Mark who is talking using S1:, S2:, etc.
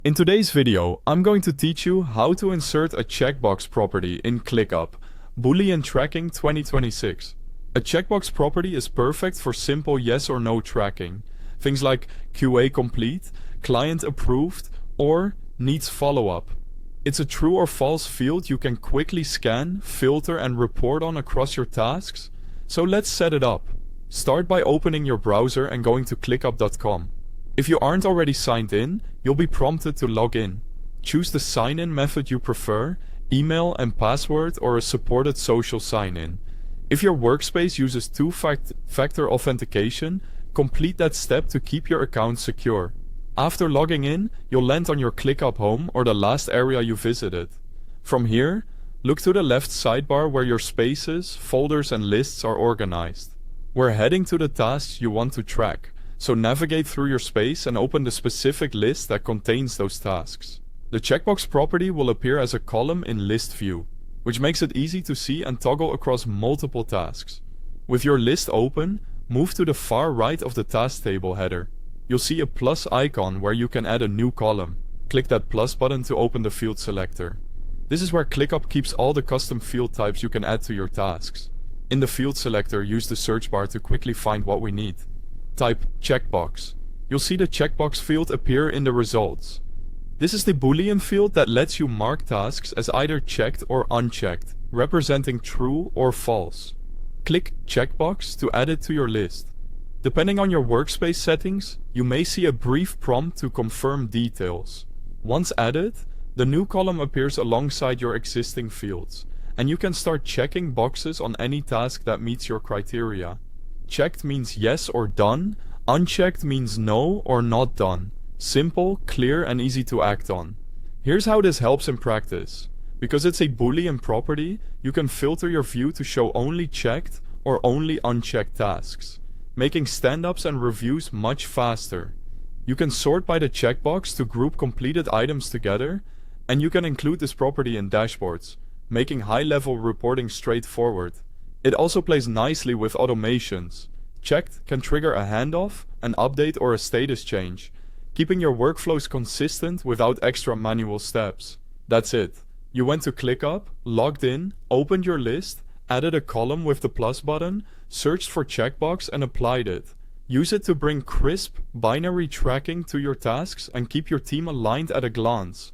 S1: In today's video, I'm going to teach you how to insert a checkbox property in ClickUp, Boolean Tracking 2026. A checkbox property is perfect for simple yes or no tracking. Things like QA complete, client approved, or needs follow-up. It's a true or false field you can quickly scan, filter, and report on across your tasks. So let's set it up. Start by opening your browser and going to clickup.com. If you aren't already signed in, you'll be prompted to log in. Choose the sign-in method you prefer, email and password, or a supported social sign-in. If your workspace uses two-factor authentication, complete that step to keep your account secure. After logging in, you'll land on your ClickUp home or the last area you visited. From here, look to the left sidebar where your spaces, folders, and lists are organized. We're heading to the tasks you want to track. So navigate through your space and open the specific list that contains those tasks. The checkbox property will appear as a column in list view, which makes it easy to see and toggle across multiple tasks. With your list open, move to the far right of the task table header. You'll see a plus icon where you can add a new column. Click that plus button to open the field selector. This is where ClickUp keeps all the custom field types you can add to your tasks. In the field selector, use the search bar to quickly find what we need. Type checkbox. You'll see the checkbox field appear in the results. This is the Boolean field that lets you mark tasks as either checked or unchecked, representing true or false. Click checkbox to add it to your list. Depending on your workspace settings, you may see a brief prompt to confirm details. Once added, the new column appears alongside your existing fields, and you can start checking boxes on any task that meets your criteria. Checked means yes or done, unchecked means no or not done. Simple, clear, and easy to act on. Here's how this helps in practice. Because it's a Boolean property, you can filter your view to show only checked or only unchecked tasks, making stand-ups and reviews much faster. You can sort by the checkbox to group completed items together, and you can include this property in dashboards, making high-level reporting straightforward. It also plays nicely with automations. Checked can trigger a handoff, an update, or a status change, keeping your workflows consistent without extra manual steps. That's it. You went to ClickUp, logged in, opened your list, added a column with the plus button, searched for checkbox, and applied it. Use it to bring crisp, binary tracking to your tasks and keep your team aligned at a glance.